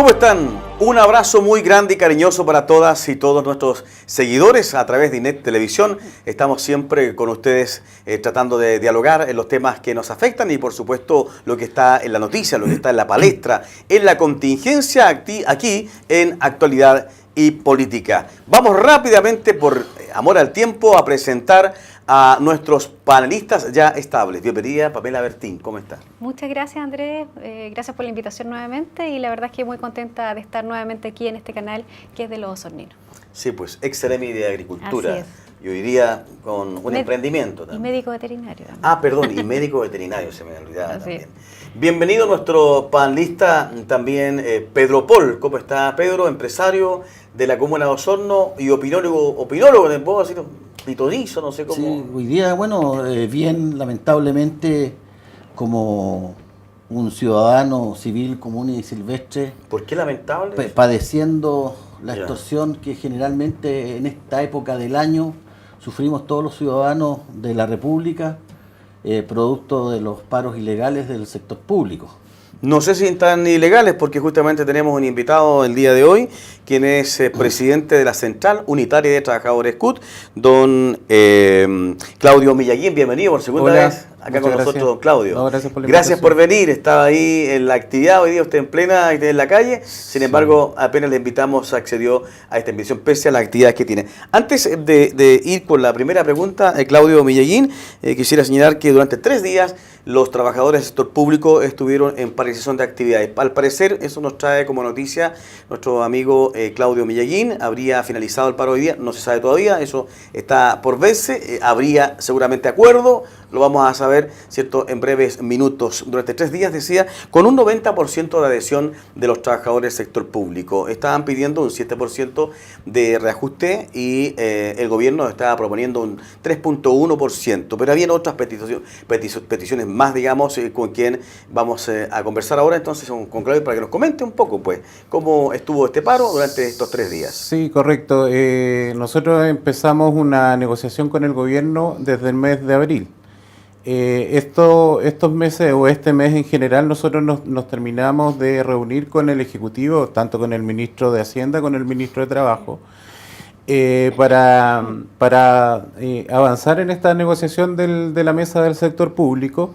¿Cómo están? Un abrazo muy grande y cariñoso para todas y todos nuestros seguidores a través de INET Televisión. Estamos siempre con ustedes tratando de dialogar en los temas que nos afectan y por supuesto lo que está en la noticia, lo que está en la palestra, en la contingencia aquí en Actualidad y Política. Vamos rápidamente, por amor al tiempo, a presentar a nuestros panelistas ya estables. Bienvenida, Pamela Bertín, ¿cómo está? Muchas gracias, Andrés, gracias por la invitación nuevamente y la verdad es que muy contenta de estar nuevamente aquí en este canal que es de los Osorninos. Sí, pues, ex-seremi de Agricultura. Así es. Y hoy día con un emprendimiento también. Y médico veterinario también. Ah, perdón, y médico veterinario, se me olvidaba Así también. es. Bienvenido nuestro panelista también, Pedro Pol. ¿Cómo está, Pedro? Empresario de la comuna de Osorno y opinólogo, ¿te puedo decir? Pitonizo, no sé cómo. Sí, hoy día, bueno, bien, lamentablemente, como un ciudadano civil común y silvestre, ¿Por qué lamentable? padeciendo la Ya. extorsión que generalmente en esta época del año sufrimos todos los ciudadanos de la República, producto de los paros ilegales del sector público. No sé si están ilegales porque justamente tenemos un invitado el día de hoy, quien es presidente de la Central Unitaria de Trabajadores CUT, don Claudio Millaguín. Bienvenido por segunda vez acá con nosotros, don Claudio. No, gracias por la Gracias invitación. por venir. Estaba ahí en la actividad, hoy día usted en plena en la calle. Sin embargo, apenas le invitamos, accedió a esta invitación, pese a las actividades que tiene. Antes de ir con la primera pregunta, Claudio Millaguín, quisiera señalar que durante 3 días los trabajadores del sector público estuvieron en paralización de actividades. Al parecer, eso nos trae como noticia nuestro amigo Claudio Millaguín. Habría finalizado el paro hoy día, no se sabe todavía, eso está por verse. Habría seguramente acuerdo, lo vamos a saber, ¿cierto?, en breves minutos. Durante 3 días, decía, con un 90% de adhesión de los trabajadores del sector público. Estaban pidiendo un 7% de reajuste y el gobierno estaba proponiendo un 3.1%, pero habían otras peticiones más, digamos, con quien vamos a conversar ahora, entonces con Claudio, para que nos comente un poco, pues, cómo estuvo este paro durante estos 3 días. Sí, correcto. Nosotros empezamos una negociación con el gobierno desde el mes de abril. Estos meses o este mes en general nosotros nos terminamos de reunir con el Ejecutivo, tanto con el Ministro de Hacienda, con el Ministro de Trabajo, para avanzar en esta negociación de la mesa del sector público.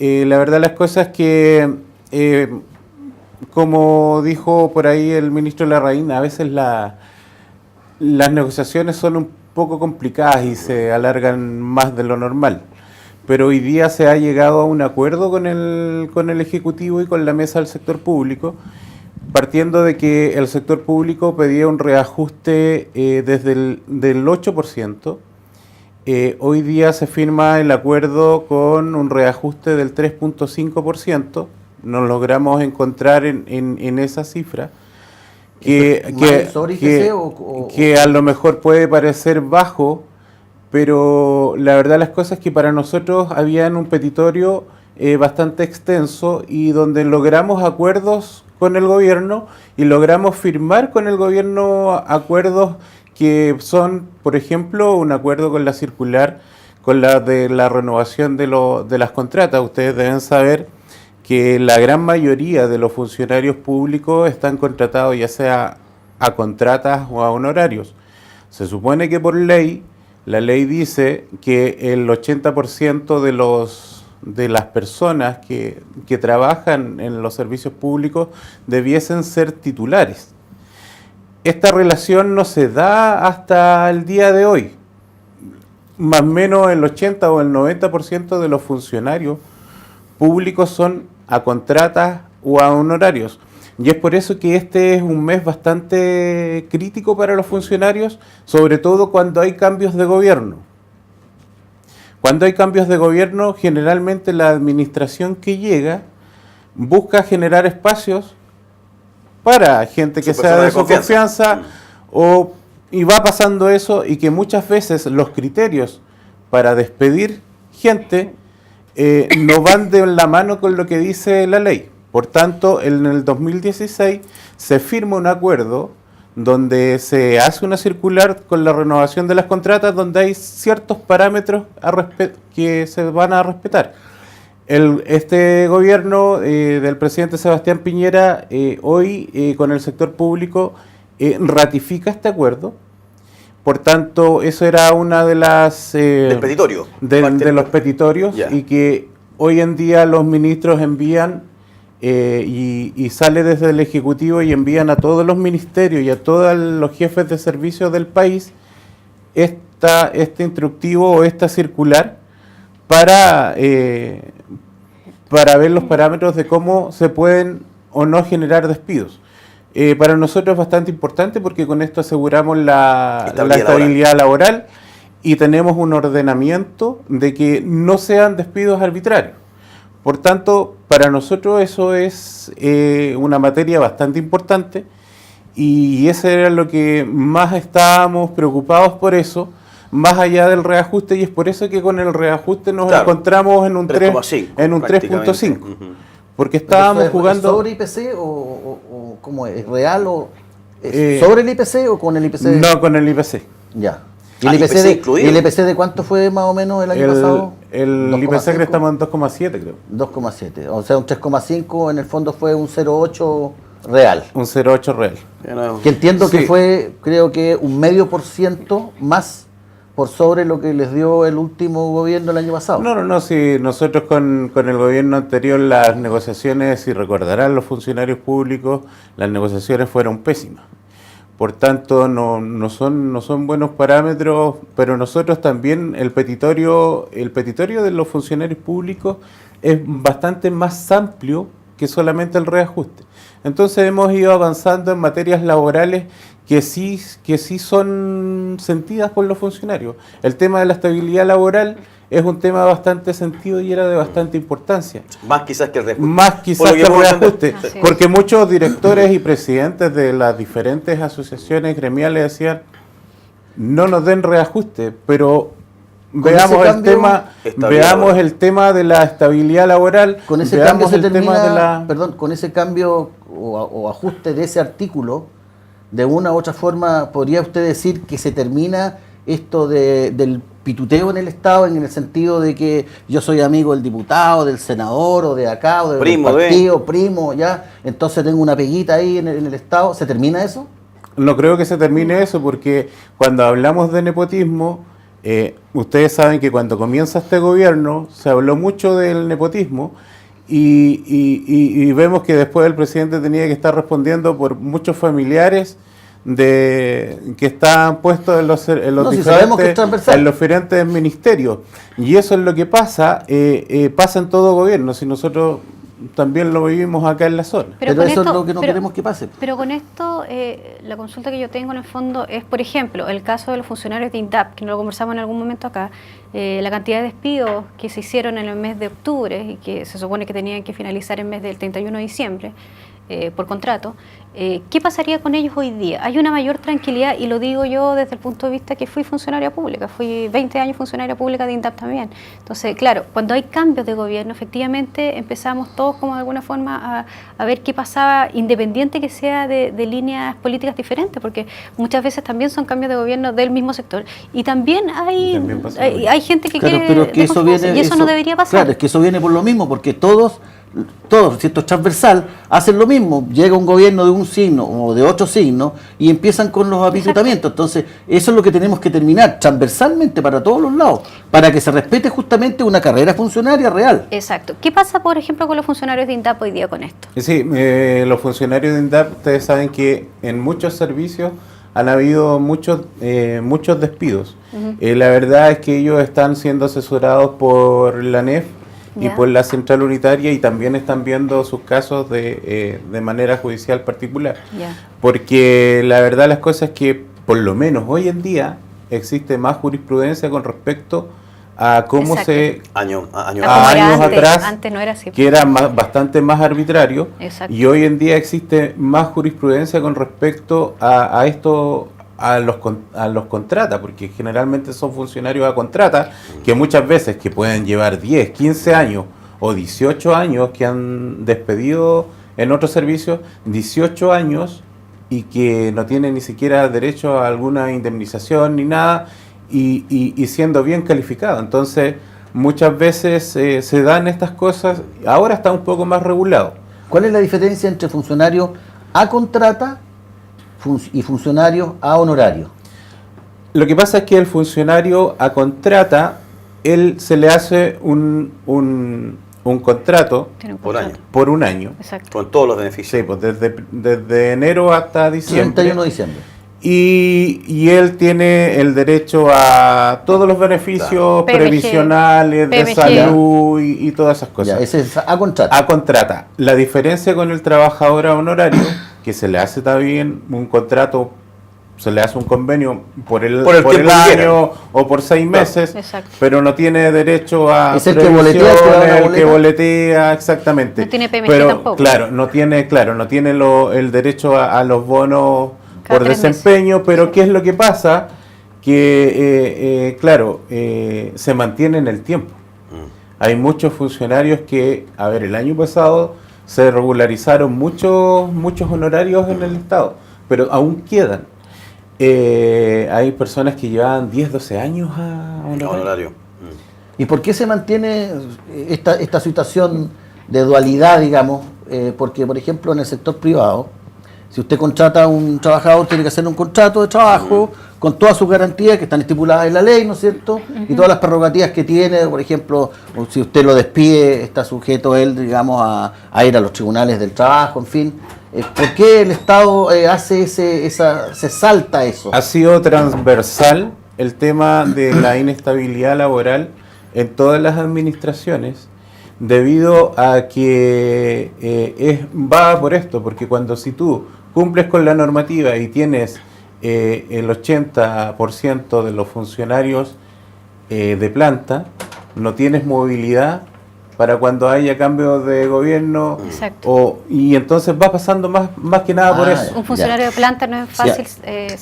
La verdad las cosas es que, como dijo por ahí el Ministro Larraín, a veces las negociaciones son un poco complicadas y se alargan más de lo normal. Pero hoy día se ha llegado a un acuerdo con el Ejecutivo y con la mesa del sector público, partiendo de que el sector público pedía un reajuste del 8%. Hoy día se firma el acuerdo con un reajuste del 3.5%. Nos logramos encontrar en esa cifra. Que a lo mejor puede parecer bajo, pero la verdad las cosas es que para nosotros había un petitorio bastante extenso y donde logramos acuerdos con el gobierno y logramos firmar con el gobierno acuerdos que son, por ejemplo, un acuerdo con la circular, con la de la renovación de las contratas. Ustedes deben saber que la gran mayoría de los funcionarios públicos están contratados ya sea a contratas o a honorarios. Se supone que por ley, la ley dice que el 80% de las personas que trabajan en los servicios públicos debiesen ser titulares. Esta relación no se da hasta el día de hoy. Más o menos el 80 o el 90% de los funcionarios públicos son a contratas o a honorarios. Y es por eso que este es un mes bastante crítico para los funcionarios, sobre todo cuando hay cambios de gobierno. Cuando hay cambios de gobierno, generalmente la administración que llega busca generar espacios para gente que sea de su confianza, y va pasando eso, y que muchas veces los criterios para despedir gente no van de la mano con lo que dice la ley. Por tanto, en el 2016 se firma un acuerdo donde se hace una circular con la renovación de las contratas, donde hay ciertos parámetros que se van a respetar. Este gobierno del presidente Sebastián Piñera hoy con el sector público ratifica este acuerdo. Por tanto, eso era una de las... del petitorio. de los petitorios, Ya. y que hoy en día los ministros envían y sale desde el Ejecutivo y envían a todos los ministerios y a todos los jefes de servicios del país este instructivo o esta circular para ver los parámetros de cómo se pueden o no generar despidos. Para nosotros es bastante importante porque con esto aseguramos la estabilidad laboral y tenemos un ordenamiento de que no sean despidos arbitrarios. Por tanto, para nosotros eso es una materia bastante importante y ese era lo que más estábamos preocupados por eso, más allá del reajuste, y es por eso que con el reajuste nos encontramos en un 3.5, porque estábamos jugando... ¿Sobre IPC o cómo es? ¿Real o sobre el IPC o con el IPC? No, con el IPC. Ya. ¿Y el IPC de cuánto fue más o menos el año pasado? El IPC que estamos en 2,7 creo. 2,7, o sea un 3,5 en el fondo fue un 0,8 real. Un 0,8 real. Que entiendo que fue, creo que un 0,5% más por sobre lo que les dio el último gobierno el año pasado. No, sí, nosotros con el gobierno anterior las negociaciones, si recordarán los funcionarios públicos, las negociaciones fueron pésimas. Por tanto, no son buenos parámetros, pero nosotros también, el petitorio de los funcionarios públicos es bastante más amplio que solamente el reajuste. Entonces hemos ido avanzando en materias laborales que sí son sentidas por los funcionarios. El tema de la estabilidad laboral es un tema bastante sentido y era de bastante importancia. Más quizás que el reajuste. Más quizás que el reajuste, porque muchos directores y presidentes de las diferentes asociaciones gremiales decían, no nos den reajuste, pero veamos el tema de la estabilidad laboral, con ese cambio se termina, con ese cambio o ajuste de ese artículo, de una u otra forma, ¿podría usted decir que se termina esto del pituteo en el Estado, en el sentido de que yo soy amigo del diputado, del senador, o de acá, o del partido, primo, ya, entonces tengo una peguita ahí en el Estado? ¿Se termina eso? No creo que se termine eso, porque cuando hablamos de nepotismo, ustedes saben que cuando comienza este gobierno se habló mucho del nepotismo, y vemos que después el presidente tenía que estar respondiendo por muchos familiares que están puestos en los diferentes ministerios, y eso es lo que pasa en todo gobierno, si nosotros también lo vivimos acá en la zona. Pero eso es lo que no queremos que pase. Pero con esto, la consulta que yo tengo en el fondo es, por ejemplo, el caso de los funcionarios de INDAP, que no lo conversamos en algún momento acá, la cantidad de despidos que se hicieron en el mes de octubre y que se supone que tenían que finalizar en el mes del 31 de diciembre por contrato. ¿Qué pasaría con ellos hoy día? Hay una mayor tranquilidad, y lo digo yo desde el punto de vista que fui funcionaria pública, fui 20 años funcionaria pública de INDAP también. Entonces, claro, cuando hay cambios de gobierno, efectivamente empezamos todos como de alguna forma a ver qué pasaba, independiente que sea de líneas políticas diferentes, porque muchas veces también son cambios de gobierno del mismo sector. Y también hay gente que quiere y eso no debería pasar. Claro, es que eso viene por lo mismo, porque todos, si esto es transversal, hacen lo mismo. Llega un gobierno de un signo o de otro signo y empiezan con los apitutamientos. Entonces, eso es lo que tenemos que terminar transversalmente para todos los lados, para que se respete justamente una carrera funcionaria real. Exacto. ¿Qué pasa, por ejemplo, con los funcionarios de INDAP hoy día con esto? Sí, los funcionarios de INDAP, ustedes saben que en muchos servicios han habido muchos despidos. La verdad es que ellos están siendo asesorados por la ANEF y por la Central Unitaria, y también están viendo sus casos de manera judicial particular. Porque la verdad las cosas es que por lo menos hoy en día existe más jurisprudencia con respecto a cómo años atrás, antes no era así, que era bastante más arbitrario. Y hoy en día existe más jurisprudencia con respecto a esto, a los contrata, porque generalmente son funcionarios a contrata, que muchas veces que pueden llevar 10, 15 años o 18 años, que han despedido en otros servicios, 18 años, y que no tienen ni siquiera derecho a alguna indemnización ni nada, y siendo bien calificado. Entonces, muchas veces se dan estas cosas. Ahora está un poco más regulado. ¿Cuál es la diferencia entre funcionarios a contrata y funcionarios a honorario? Lo que pasa es que el funcionario a contrata, él se le hace un contrato Tiene un Por contrato. año. por un año. Exacto. Con todos los beneficios. Sí, pues desde enero hasta diciembre. 31 de diciembre. Y él tiene el derecho a todos los beneficios PMG, previsionales, de PMG. salud y todas esas cosas. Ya, ese es a contrata. A contrata. La diferencia con el trabajador a honorario, que se le hace también un contrato, se le hace un convenio por el Por el tiempo que año o por 6 meses, Exacto. pero no tiene derecho a Es el que boletea, el que da una el que boleta. boletea, exactamente. No tiene PMG pero, tampoco. Claro, no tiene el derecho a los bonos Cada por 3 desempeño, meses. pero ¿qué es lo que pasa? Que, se mantiene en el tiempo. Hay muchos funcionarios que, a ver, el año pasado se regularizaron muchos honorarios en el Estado, pero aún quedan. Hay personas que llevan 10, 12 años a honorario. Honorario. ¿Y por qué se mantiene esta situación de dualidad, digamos? Porque, por ejemplo, en el sector privado, si usted contrata a un trabajador, tiene que hacer un contrato de trabajo con todas sus garantías que están estipuladas en la ley, ¿no es cierto? Y todas las prerrogativas que tiene, por ejemplo, si usted lo despide, está sujeto él, digamos, a ir a los tribunales del trabajo, en fin. ¿Por qué el Estado hace se salta eso? Ha sido transversal el tema de la inestabilidad laboral en todas las administraciones, debido a que va por esto, porque si tú cumples con la normativa y tienes el 80% de los funcionarios de planta, no tienes movilidad para cuando haya cambios de gobierno. Exacto. Y entonces va pasando más que nada por eso. Un funcionario de planta no es fácil.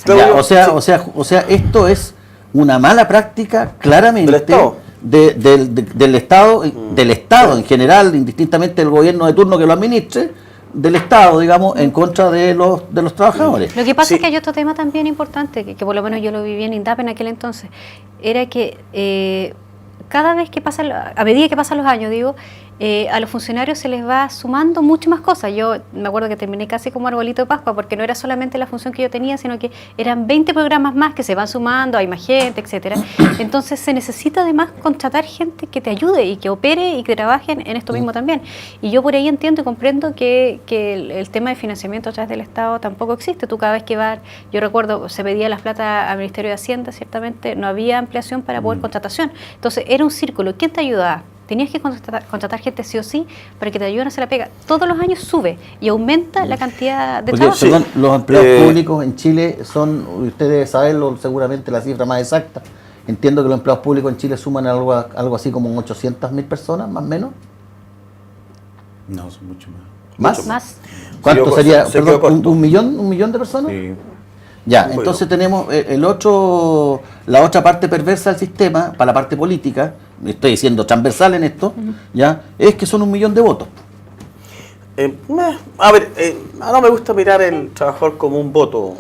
Ya, o sea, esto es una mala práctica claramente del Estado. del Estado en general, indistintamente del gobierno de turno que lo administre, del Estado, digamos, en contra de los trabajadores. Lo que pasa Sí. es que hay otro tema también importante, que por lo menos yo lo viví en INDAP en aquel entonces, era que cada vez que a medida que pasan los años, a los funcionarios se les va sumando mucho más cosas. Yo me acuerdo que terminé casi como arbolito de Pascua, porque no era solamente la función que yo tenía, sino que eran 20 programas más que se van sumando, hay más gente, etcétera. Entonces se necesita además contratar gente que te ayude y que opere y que trabaje en esto mismo también. Y yo por ahí entiendo y comprendo que el tema de financiamiento a través del Estado tampoco existe. Tú cada vez que vas, yo recuerdo, se pedía las plata al Ministerio de Hacienda, ciertamente no había ampliación para poder contratación. Entonces era un círculo. ¿Quién te ayudaba? Tenías que contratar gente sí o sí para que te ayuden a hacer la pega. Todos los años sube y aumenta la cantidad de trabajo. Perdón, los empleados públicos en Chile son, ustedes saben seguramente la cifra más exacta, entiendo que los empleados públicos en Chile suman algo así como 800.000 personas, más o menos. No, son mucho más. Más. ¿Cuánto Sí, sería? se Perdón, quedó corto. ¿un millón de personas? Sí. Ya, Bueno. entonces tenemos la otra parte perversa del sistema, para la parte política, estoy diciendo transversal en esto, ya, es que son 1 millón de votos. No me gusta mirar el trabajador como un voto.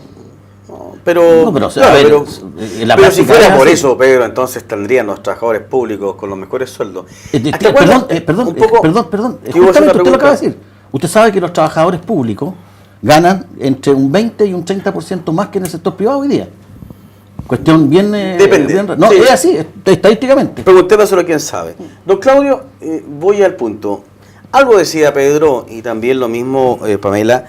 No, pero en la pero si práctica fuera es por así. eso, Pedro, entonces tendrían los trabajadores públicos con los mejores sueldos. ¿Hasta Perdón, cuándo? perdón, ¿Qué iba a hacer justamente la usted lo pregunta? acaba de decir. Usted sabe que los trabajadores públicos ganan entre un 20 y un 30% más que en el sector privado hoy día. Cuestión bien... Depende. No, Sí. es así, estadísticamente. Preguntémoselo a quien sabe. Don Claudio, voy al punto. Algo decía Pedro y también lo mismo Pamela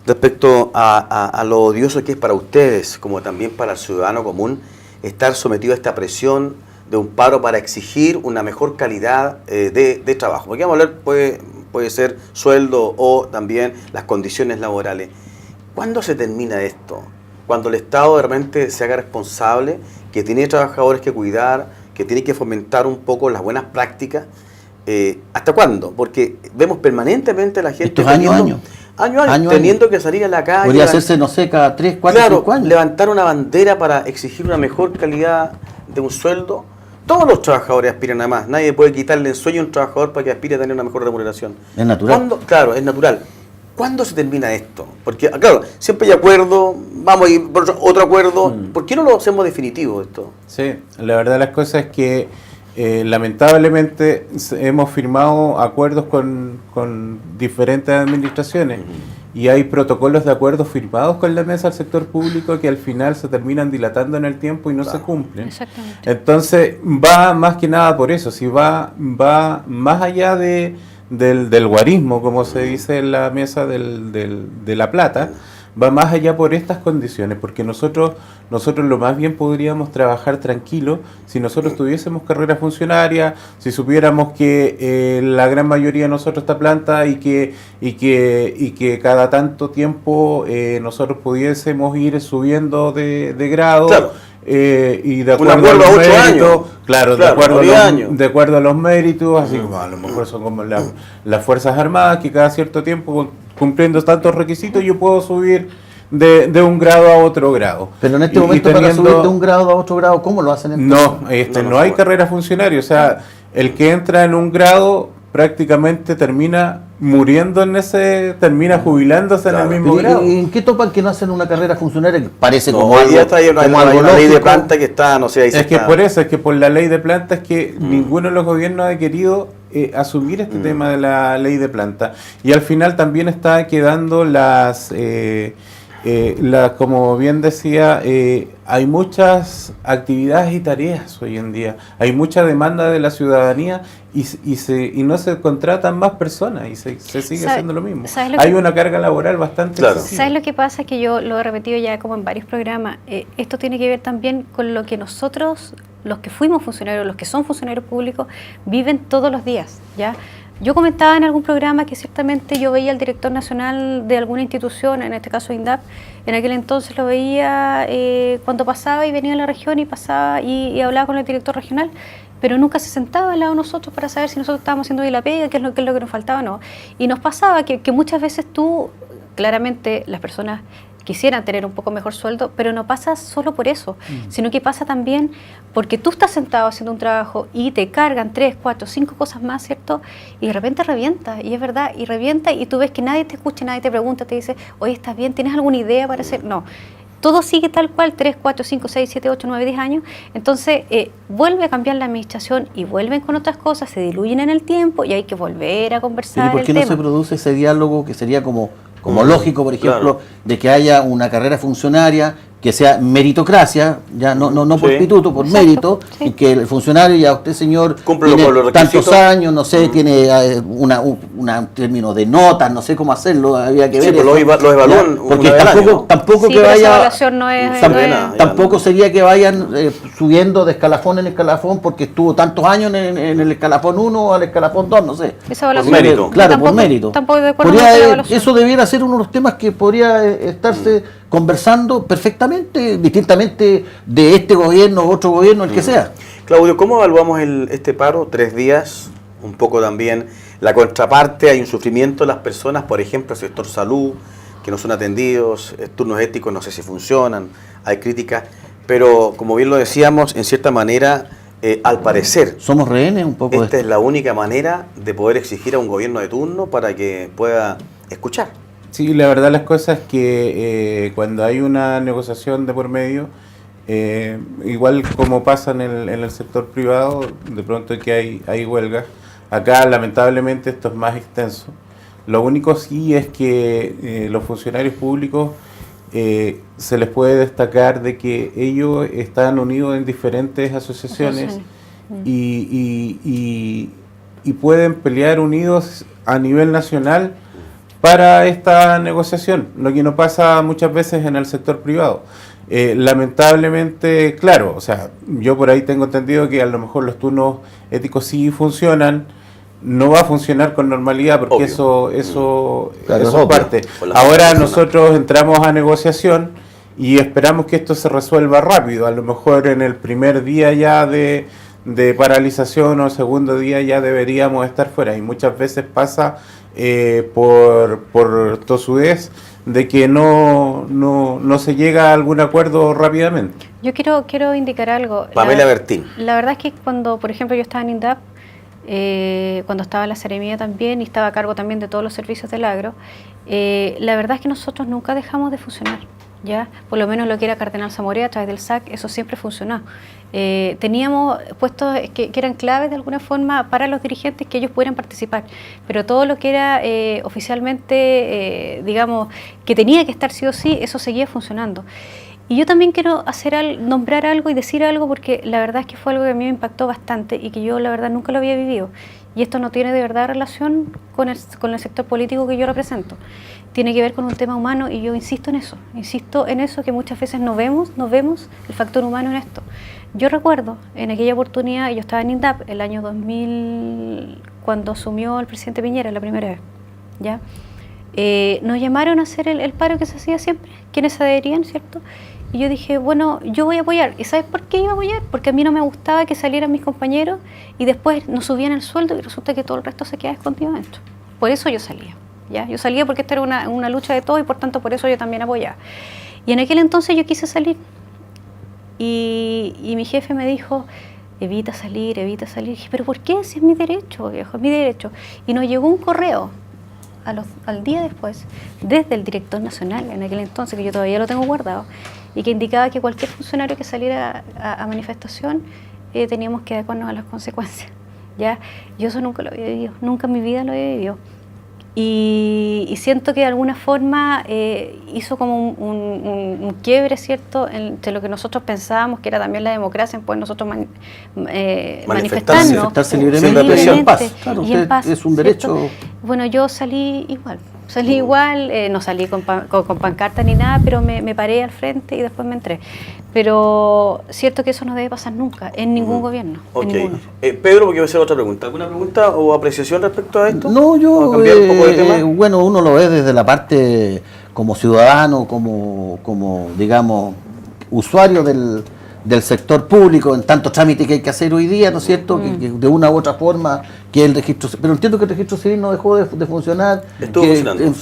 respecto a lo odioso que es para ustedes, como también para el ciudadano común, estar sometido a esta presión de un paro para exigir una mejor calidad de trabajo. Porque vamos a hablar, puede ser sueldo o también las condiciones laborales. ¿Cuándo se termina esto? Cuando el Estado de repente se haga responsable, que tiene trabajadores que cuidar, que tiene que fomentar un poco las buenas prácticas. ¿Hasta cuándo? Porque vemos permanentemente a la gente Esto es año a año. teniendo que salir a la calle. Podría hacerse, no sé, cada 3, 4, 5 años. Levantar una bandera para exigir una mejor calidad de un sueldo. Todos los trabajadores aspiran a más. Nadie puede quitarle el sueño a un trabajador para que aspire a tener una mejor remuneración. Es natural. Claro, es natural. ¿Cuándo se termina esto? Porque, claro, siempre hay acuerdo, vamos a ir por otro acuerdo. ¿Por qué no lo hacemos definitivo esto? Sí, la verdad de las cosas es que lamentablemente hemos firmado acuerdos con diferentes administraciones y hay protocolos de acuerdos firmados con la mesa del sector público que al final se terminan dilatando en el tiempo y no se cumplen. Exactamente. Entonces va más que nada por eso, si va más allá del guarismo, como se dice en la mesa de La Plata, va más allá por estas condiciones, porque nosotros lo más bien podríamos trabajar tranquilo si nosotros tuviésemos carrera funcionaria, si supiéramos que la gran mayoría de nosotros está planta y que cada tanto tiempo nosotros pudiésemos ir subiendo de grado. Claro. Y de acuerdo a los méritos, claro, de acuerdo a los méritos, así como a lo mejor son como las Fuerzas Armadas, que cada cierto tiempo, cumpliendo tantos requisitos, yo puedo subir de un grado a otro grado. Pero en este momento, para subir de un grado a otro grado, ¿cómo lo hacen entonces? No hay carrera funcionaria, o sea, el que entra en un grado prácticamente termina muriendo termina jubilándose en el mismo grado. ¿Y en qué topan que no hacen una carrera funcionaria? Que parece como hoy algo, día está ahí como una algo ley de lógico. planta que está, no sé, ahí Es que por eso, es que por la ley de planta es que ninguno de los gobiernos ha querido asumir este tema de la ley de planta. Y al final también está quedando como bien decía, hay muchas actividades y tareas hoy en día, hay mucha demanda de la ciudadanía y no se contratan más personas y se sigue haciendo lo mismo. Hay una carga laboral bastante excesiva. ¿Sabes lo que pasa? Que yo lo he repetido ya como en varios programas. Esto tiene que ver también con lo que nosotros, los que fuimos funcionarios, los que son funcionarios públicos, viven todos los días, ¿ya? Yo comentaba en algún programa que ciertamente yo veía al director nacional de alguna institución, en este caso INDAP, en aquel entonces lo veía cuando pasaba y venía a la región y pasaba y hablaba con el director regional, pero nunca se sentaba al lado de nosotros para saber si nosotros estábamos haciendo bien la pega, qué es lo que nos faltaba o no. Y nos pasaba que muchas veces claramente las personas quisieran tener un poco mejor sueldo, pero no pasa solo por eso, sino que pasa también porque tú estás sentado haciendo un trabajo y te cargan 3, 4, 5 cosas más, ¿cierto? Y de repente revienta, y es verdad, y revienta y tú ves que nadie te escucha, nadie te pregunta, te dice, oye, ¿estás bien? ¿Tienes alguna idea para hacer? No. Todo sigue tal cual, 3, 4, 5, 6, 7, 8, 9, 10 años. Entonces, vuelve a cambiar la administración y vuelven con otras cosas, se diluyen en el tiempo y hay que volver a conversar. ¿Y por qué no se produce ese diálogo que sería como lógico, por ejemplo, de que haya una carrera funcionaria que sea meritocracia, ya no por pituto, por mérito, y que el funcionario, ya usted, señor, cumple tiene los tantos años, no sé, tiene un término de notas, no sé cómo hacerlo, había que ver. Pues lo evalúan porque tampoco sí, que vaya. Esa evaluación no es, tampoco sería que vayan subiendo de escalafón en escalafón porque estuvo tantos años en el escalafón 1 al escalafón 2, no sé. Esa evaluación. Por mérito. Claro, por mérito. Tampoco de acuerdo con la evaluación. Eso debiera ser uno de los temas que podría estarse conversando perfectamente, distintamente de este gobierno u otro gobierno, el que sea. Claudio, ¿cómo evaluamos este paro? 3 días, un poco también la contraparte, hay un sufrimiento de las personas, por ejemplo, el sector salud, que no son atendidos, turnos éticos no sé si funcionan, hay críticas, pero como bien lo decíamos, en cierta manera, al parecer, somos rehenes un poco. Esta es la única manera de poder exigir a un gobierno de turno para que pueda escuchar. Sí, la verdad las cosas es que cuando hay una negociación de por medio, igual como pasa en el sector privado, de pronto que hay huelgas. Acá lamentablemente esto es más extenso. Lo único sí es que los funcionarios públicos se les puede destacar de que ellos están unidos en diferentes asociaciones y pueden pelear unidos a nivel nacional para esta negociación, lo que no pasa muchas veces en el sector privado. Lamentablemente, claro, o sea, yo por ahí tengo entendido que a lo mejor los turnos éticos sí funcionan, no va a funcionar con normalidad porque eso es parte. Ahora nosotros entramos a negociación y esperamos que esto se resuelva rápido, a lo mejor en el primer día ya de paralización o el segundo día ya deberíamos estar fuera, y muchas veces pasa por tosudez de que no se llega a algún acuerdo rápidamente. Yo quiero indicar algo. Pamela Bertín. La verdad es que cuando, por ejemplo, yo estaba en INDAP, cuando estaba en la Seremía también y estaba a cargo también de todos los servicios del agro, la verdad es que nosotros nunca dejamos de funcionar. ¿ya? Por lo menos lo que era Cardenal Zamorea a través del SAC, eso siempre funcionó. Teníamos puestos que eran claves de alguna forma para los dirigentes que ellos pudieran participar, pero todo lo que era oficialmente, digamos, que tenía que estar sí o sí, eso seguía funcionando. Y yo también quiero nombrar algo y decir algo, porque la verdad es que fue algo que a mí me impactó bastante y que yo la verdad nunca lo había vivido. Y esto no tiene de verdad relación con el sector político que yo represento. Tiene que ver con un tema humano y yo insisto en eso que muchas veces no vemos el factor humano en esto. Yo recuerdo en aquella oportunidad, yo estaba en INDAP el año 2000, cuando asumió el presidente Piñera la primera vez, ¿ya? Nos llamaron a hacer el paro que se hacía siempre, quienes adherían, ¿cierto? Y yo dije, bueno, yo voy a apoyar. ¿Y sabes por qué iba a apoyar? Porque a mí no me gustaba que salieran mis compañeros y después nos subían el sueldo y resulta que todo el resto se quedaba escondido dentro. Por eso yo salía, ¿ya? Yo salía porque esta era una lucha de todos y por tanto por eso yo también apoyaba. Y en aquel entonces yo quise salir y mi jefe me dijo, evita salir. Y dije, ¿pero por qué? Si es mi derecho, viejo, es mi derecho. Y nos llegó un correo al día después, desde el director nacional, en aquel entonces, que yo todavía lo tengo guardado, y que indicaba que cualquier funcionario que saliera a manifestación teníamos que adecuarnos a las consecuencias, ¿ya? Yo eso nunca lo había vivido, nunca en mi vida lo había vivido. Y siento que de alguna forma hizo como un quiebre, ¿cierto?, entre lo que nosotros pensábamos que era también la democracia, pues nosotros manifestarse libremente en paz. Claro, y en paz, es un derecho. ¿cierto? Bueno, yo salí igual, no salí con pancarta ni nada, pero me paré al frente y después me entré. Pero cierto que eso no debe pasar nunca, en ningún gobierno. Okay. En ninguno. Pedro, porque voy a hacer otra pregunta. ¿Alguna pregunta o apreciación respecto a esto? No, yo, cambiar un poco de tema? Bueno, uno lo ve desde la parte como ciudadano, como digamos, usuario del sector público, en tantos trámites que hay que hacer hoy día, ¿no es cierto? Que de una u otra forma, que el registro, pero entiendo que el registro civil no dejó de funcionar, estuvo funcionando,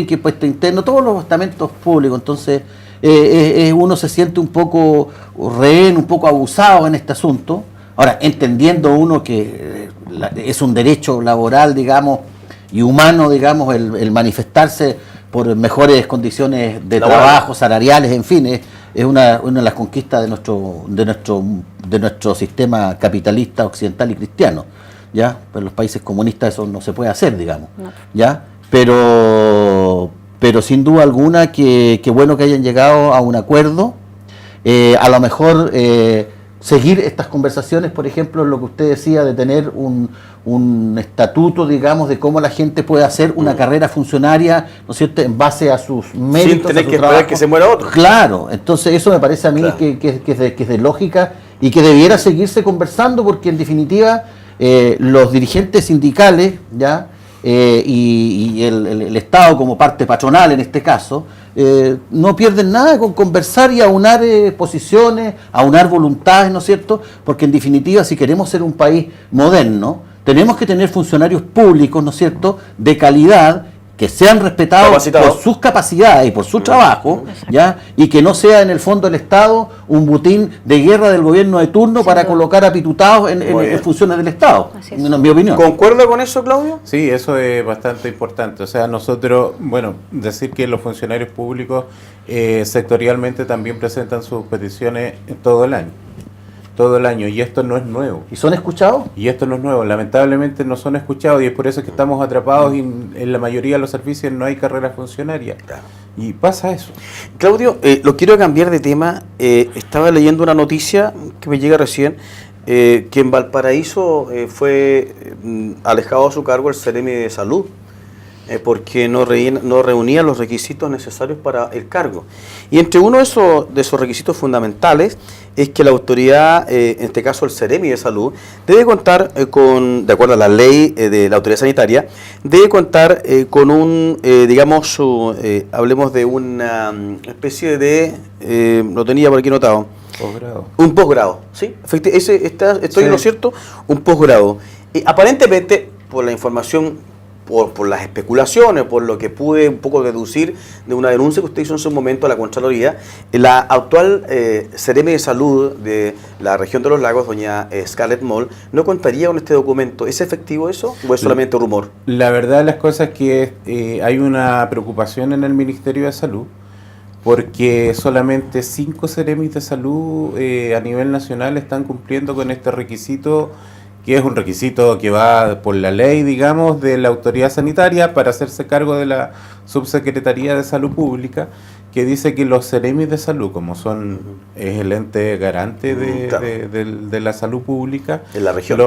que puesto interno, todos los estamentos públicos, entonces uno se siente un poco rehén, un poco abusado en este asunto. Ahora, entendiendo uno que es un derecho laboral, digamos, y humano, digamos, el manifestarse por mejores condiciones de trabajo, salariales, en fin, es una de las conquistas de nuestro sistema capitalista occidental y cristiano, ¿ya? Pero en los países comunistas eso no se puede hacer, digamos, no. ¿Ya? Pero sin duda alguna que bueno que hayan llegado a un acuerdo, a lo mejor seguir estas conversaciones, por ejemplo, lo que usted decía de tener un estatuto, digamos, de cómo la gente puede hacer una carrera funcionaria, ¿no es cierto?, en base a sus méritos. Sin tener que esperar que se muera otro. Claro, entonces eso me parece a mí que es de lógica y que debiera seguirse conversando, porque en definitiva los dirigentes sindicales, ¿ya? Y el Estado como parte patronal en este caso, no pierden nada con conversar y aunar posiciones, aunar voluntades, ¿no es cierto? Porque en definitiva, si queremos ser un país moderno, tenemos que tener funcionarios públicos, ¿no es cierto?, de calidad, que sean respetados por sus capacidades y por su trabajo, ¿ya? Y que no sea en el fondo el Estado un butín de guerra del gobierno de turno para colocar a pitutados en funciones del Estado, en mi opinión. ¿Concuerda con eso, Claudio? Sí, eso es bastante importante. O sea, nosotros, bueno, decir que los funcionarios públicos sectorialmente también presentan sus peticiones todo el año, y esto no es nuevo. ¿Y son escuchados? Y esto no es nuevo, lamentablemente no son escuchados, y es por eso que estamos atrapados y en la mayoría de los servicios no hay carrera funcionaria. Claro. Y pasa eso. Claudio, lo quiero cambiar de tema. Estaba leyendo una noticia que me llega recién, que en Valparaíso fue alejado de su cargo el Seremi de Salud, porque no reunía los requisitos necesarios para el cargo. Y entre uno de esos requisitos fundamentales es que la autoridad, en este caso el Seremi de Salud, debe contar de acuerdo a la ley de la autoridad sanitaria, debe contar con un, hablemos de una especie de, lo tenía por aquí notado, posgrado. Un posgrado, ¿sí? Estoy en lo cierto, un posgrado. Aparentemente, por la información, por las especulaciones, por lo que pude un poco deducir de una denuncia que usted hizo en su momento a la Contraloría, la actual Seremi de Salud de la región de los lagos, doña Scarlett Moll, ¿no contaría con este documento? ¿Es efectivo eso o es solamente rumor? La verdad de las cosas es que hay una preocupación en el Ministerio de Salud porque solamente 5 Ceremis de salud a nivel nacional están cumpliendo con este requisito, que es un requisito que va por la ley, digamos, de la autoridad sanitaria para hacerse cargo de la Subsecretaría de Salud Pública, que dice que los Ceremis de salud, como es el ente garante de la salud pública, en la región.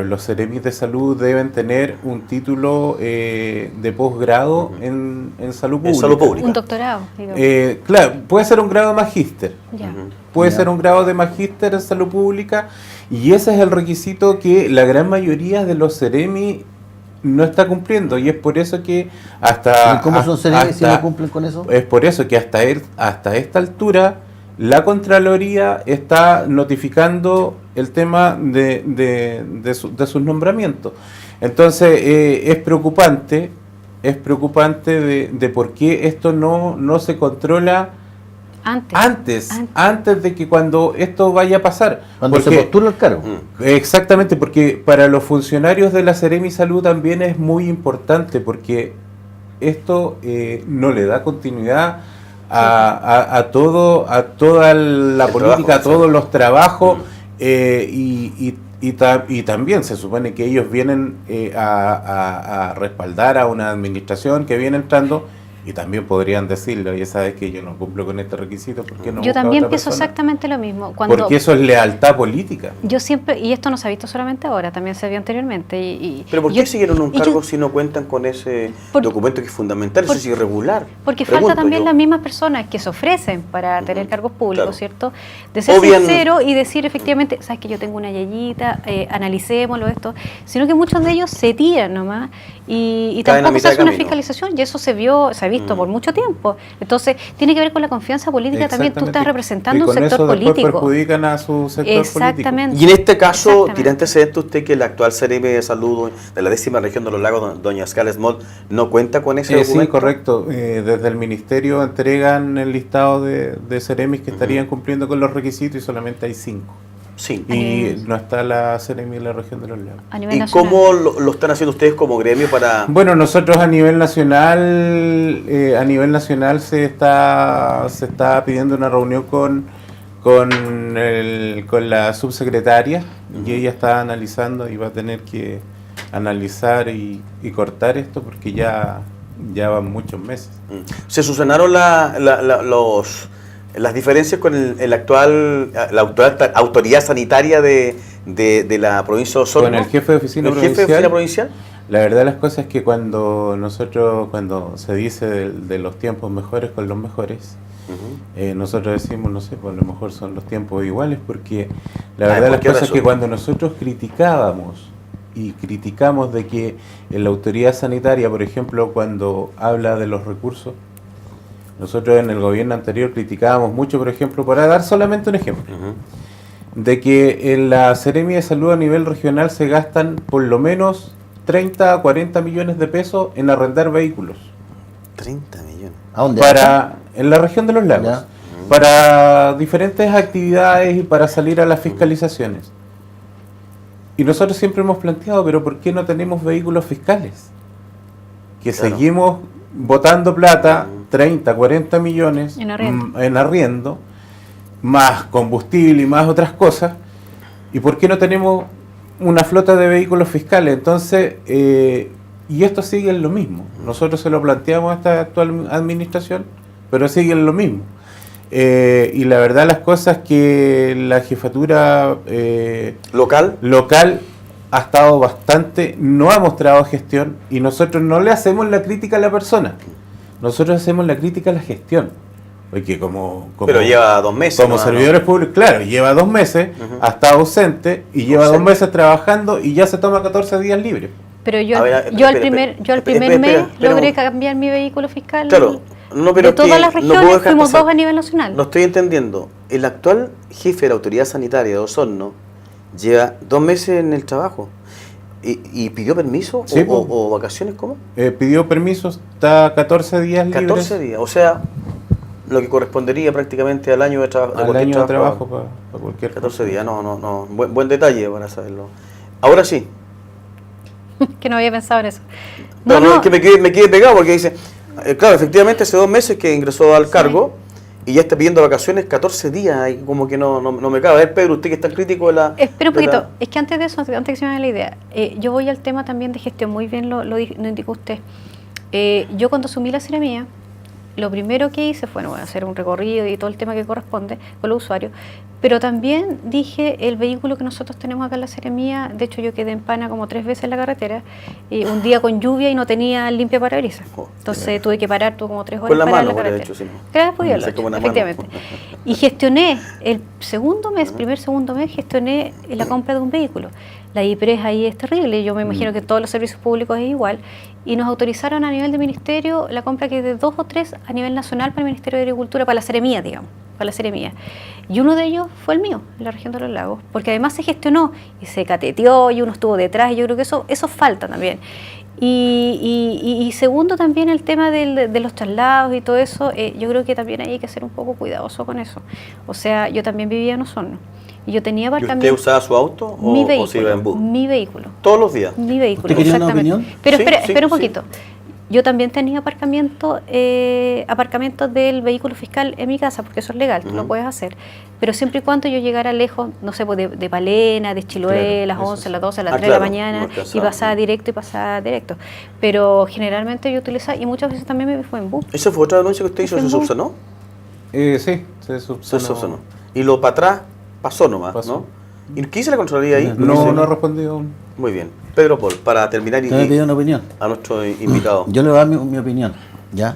Los Ceremis de salud deben tener un título de posgrado en salud pública. En salud pública. Un doctorado, digamos. Claro, puede ser un grado de magíster. Ya. Puede ser un grado de magíster en salud pública, y ese es el requisito que la gran mayoría de los Ceremi no está cumpliendo, y es por eso que hasta... ¿Cómo son Ceremi si no cumplen con eso? Es por eso que hasta esta altura la Contraloría está notificando el tema de sus nombramientos. Entonces es preocupante de por qué esto no se controla antes de que cuando esto vaya a pasar. Cuando se postula el cargo. Exactamente, porque para los funcionarios de la Seremi Salud también es muy importante, porque esto no le da continuidad a toda la política, a todos los trabajos, y también se supone que ellos vienen a respaldar a una administración que viene entrando. Y también podrían decirle, oye, sabes que yo no cumplo con este requisito, ¿por qué no? Yo también pienso exactamente lo mismo. Porque eso es lealtad política. Yo siempre, y esto no se ha visto solamente ahora, también se vio anteriormente. ¿Pero por qué siguieron un cargo si no cuentan con ese documento que es fundamental? Eso es irregular. Porque falta también las mismas personas que se ofrecen para tener cargos públicos, ¿cierto? De ser sincero y decir efectivamente, sabes que yo tengo una yayita, analicémoslo esto, sino que muchos de ellos se tiran nomás y tampoco se hace una fiscalización, y eso se ha visto por mucho tiempo. Entonces, tiene que ver con la confianza política también. Tú estás representando un sector político. Perjudican a su sector Exactamente. político. Y en este caso, ¿tiene antecedente usted que el actual Ceremi de Salud de la 10ª región de los Lagos, doña Scarlett Moll, no cuenta con ese documento? Sí, correcto. Desde el Ministerio entregan el listado de Ceremis que estarían cumpliendo con los requisitos, y solamente hay 5. Sí. Y no está la Ceremi en la región de los Lagos. ¿Y cómo lo están haciendo ustedes como gremio para...? Bueno, nosotros a nivel nacional se está pidiendo una reunión con la subsecretaria, y ella está analizando y va a tener que analizar y cortar esto, porque ya van muchos meses. ¿Se subsanaron las diferencias con la actual autoridad sanitaria de la provincia de Osorno? Con el jefe de oficina provincial. La verdad de las cosas es que cuando se dice de los tiempos mejores con los mejores, nosotros decimos, no sé, pues a lo mejor son los tiempos iguales, porque la verdad de las cosas es que cuando nosotros criticamos de que en la autoridad sanitaria, por ejemplo, cuando habla de los recursos, nosotros en el gobierno anterior criticábamos mucho, por ejemplo, para dar solamente un ejemplo, de que en la Seremi de Salud a nivel regional se gastan por lo menos 30 a 40 millones de pesos en arrendar vehículos. 30 millones. ¿A dónde? En la región de los Lagos. Para diferentes actividades y para salir a las fiscalizaciones. Y nosotros siempre hemos planteado, pero ¿por qué no tenemos vehículos fiscales? Que seguimos botando plata, 30, 40 millones en arriendo, más combustible y más otras cosas, y ¿por qué no tenemos una flota de vehículos fiscales? Entonces, y esto sigue en lo mismo. Nosotros se lo planteamos a esta actual administración, pero sigue en lo mismo. Y la verdad las cosas que la jefatura local ha estado no ha mostrado gestión, y nosotros no le hacemos la crítica a la persona, nosotros hacemos la crítica a la gestión. Porque pero lleva 2 meses. Como servidores públicos, claro, lleva 2 meses, ha estado ausente, y lleva 2 meses trabajando, y ya se toma 14 días libres. Pero yo al primer mes logré cambiar mi vehículo fiscal. Claro. No, pero de todas las regiones fuimos 2 a nivel nacional. No estoy entendiendo. El actual jefe de la autoridad sanitaria de Osorno lleva 2 meses en el trabajo. ¿Y pidió permiso? Sí, o vacaciones? ¿Cómo? Pidió permiso, está 14 días libres. 14 días, o sea, lo que correspondería prácticamente al año de trabajo. Al año de trabajo para cualquier 14 días, no. Buen detalle para saberlo. Ahora sí. Que no había pensado en eso. No, es que me quedé pegado porque dice, claro, efectivamente hace 2 meses que ingresó al cargo, y ya está pidiendo vacaciones 14 días, y como que no me cabe. A ver, Pedro, usted que es tan crítico de la... Espera un poquito, es que antes de eso, antes que se me vaya la idea, yo voy al tema también de gestión, muy bien lo indicó usted. Yo cuando asumí la Seremía, lo primero que hice fue hacer un recorrido y todo el tema que corresponde con los usuarios, pero también dije el vehículo que nosotros tenemos acá en la Seremía, de hecho yo quedé en pana como 3 veces en la carretera, un día con lluvia y no tenía limpia parabrisas, entonces tuve que parar como 3 horas con la para mano, la carretera. hecho, sí, ¿no? Gracias por efectivamente. Y gestioné el primer segundo mes gestioné la compra de un vehículo. La IPRES ahí es terrible, yo me imagino que todos los servicios públicos es igual, y nos autorizaron a nivel de ministerio la compra que de 2 o 3 a nivel nacional para el Ministerio de Agricultura, para la Seremía, digamos, para la Seremía. Y uno de ellos fue el mío, en la región de los lagos, porque además se gestionó y se cateteó y uno estuvo detrás, y yo creo que eso falta también. Y segundo, también el tema de los traslados y todo eso, yo creo que también hay que ser un poco cuidadoso con eso. O sea, yo también vivía en Osorno. Y yo tenía apartamento. ¿Y usted usaba su auto o se iba en bus? Mi vehículo. ¿Todos los días? Mi vehículo, ¿Usted quería exactamente. una opinión? Pero Sí, espera un sí. poquito. Yo también tenía aparcamiento del vehículo fiscal en mi casa, porque eso es legal, tú lo puedes hacer. Pero siempre y cuando yo llegara lejos, no sé, pues de Palena, de Chiloé, las 11, las 12, las 3 de la mañana, y pasaba directo. Pero generalmente yo utilizaba, y muchas veces también me fue en bus. ¿Esa fue otra denuncia que usted hizo? ¿Se subsanó? Sí, se Se subsanó. Y lo para atrás pasó nomás, ¿no? ¿Y qué dice la Contraloría ahí? No ha respondido aún. Muy bien. Pedro Paul, para terminar Usted me pidió una opinión. a nuestro invitado. Yo le voy a dar mi opinión, ¿ya?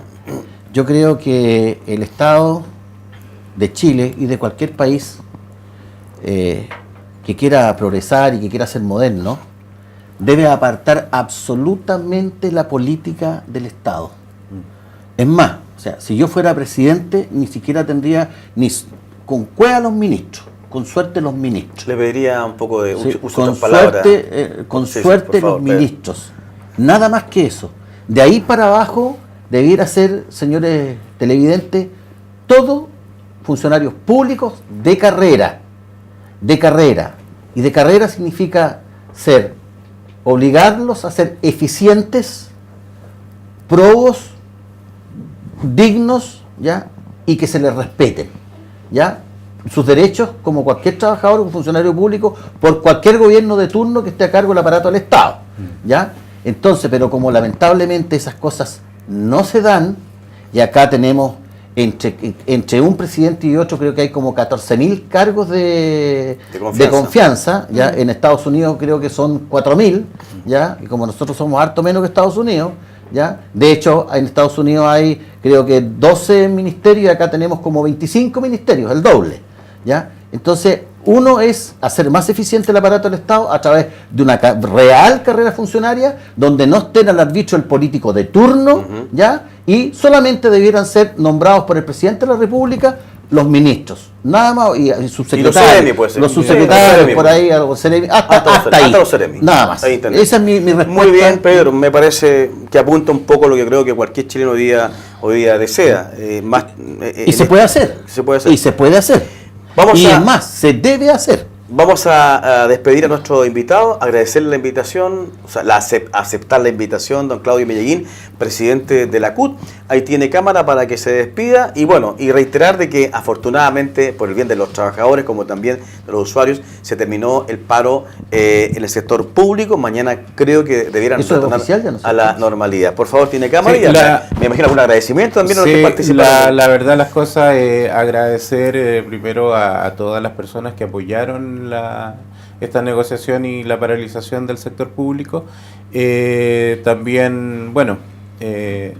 Yo creo que el Estado de Chile y de cualquier país que quiera progresar y que quiera ser moderno, debe apartar absolutamente la política del Estado. Es más, o sea, si yo fuera presidente, ni siquiera tendría ni con cueva los ministros, con suerte los ministros. Le pediría un poco de Sí, uso con de palabras. Sí, suerte por favor, los ministros. Nada más que eso. De ahí para abajo debiera ser, señores televidentes, todos funcionarios públicos de carrera. De carrera. Y de carrera significa obligarlos a ser eficientes, probos, dignos, ¿ya? Y que se les respeten, ¿ya? Sus derechos como cualquier trabajador o funcionario público por cualquier gobierno de turno que esté a cargo del aparato del Estado, ¿ya? Entonces, pero como lamentablemente esas cosas no se dan, y acá tenemos entre un presidente y otro creo que hay como 14.000 cargos de confianza, ¿ya? En Estados Unidos creo que son 4.000, ¿ya? Y como nosotros somos harto menos que Estados Unidos, ¿ya? De hecho, en Estados Unidos hay creo que 12 ministerios y acá tenemos como 25 ministerios, el doble, ¿ya? Entonces, uno es hacer más eficiente el aparato del Estado a través de una real carrera funcionaria donde no estén al arbitrio el político de turno, ¿ya? Y solamente debieran ser nombrados por el presidente de la República los ministros, nada más, y subsecretarios, los subsecretarios, por ahí, hasta ahí, los Seremi. Nada más. Esa es mi respuesta. Muy bien, Pedro, me parece que apunta un poco lo que creo que cualquier chileno hoy día desea. Y se puede hacer. Se puede hacer. Y se puede hacer. Es más, se debe hacer. Vamos a despedir a nuestro invitado, agradecerle la invitación, o sea, aceptar la invitación, don Claudio Mellaguín, presidente de la CUT. Ahí tiene cámara para que se despida y bueno, y reiterar de que afortunadamente, por el bien de los trabajadores como también de los usuarios, se terminó el paro en el sector público. Mañana creo que debieran retornar a la normalidad. Por favor, tiene cámara y me imagino algún agradecimiento también a los que participaron. La verdad, las cosas, agradecer primero a todas las personas que apoyaron esta negociación y la paralización del sector público. También, bueno,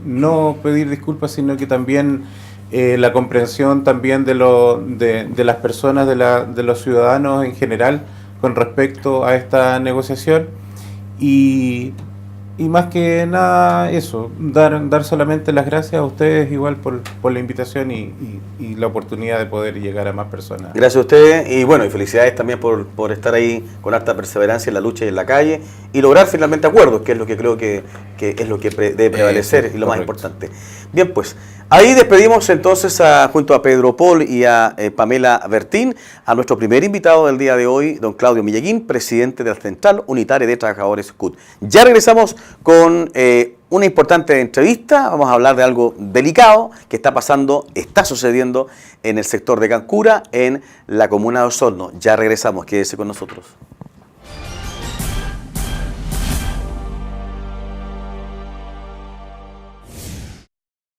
no pedir disculpas, sino que también la comprensión también de las personas, de los ciudadanos en general con respecto a esta negociación. Y más que nada eso, dar solamente las gracias a ustedes igual por la invitación y la oportunidad de poder llegar a más personas. Gracias a ustedes y bueno, y felicidades también por estar ahí con harta perseverancia en la lucha y en la calle y lograr finalmente acuerdos, que es lo que creo que es lo que debe prevalecer y lo más importante. Bien, pues ahí despedimos entonces junto a Pedro Paul y a Pamela Bertín a nuestro primer invitado del día de hoy, don Claudio Mellaguín, presidente de la Central Unitaria de Trabajadores CUT. Ya regresamos con una importante entrevista. Vamos a hablar de algo delicado que está sucediendo en el sector de Cancura, en la comuna de Osorno. Ya regresamos, quédese con nosotros.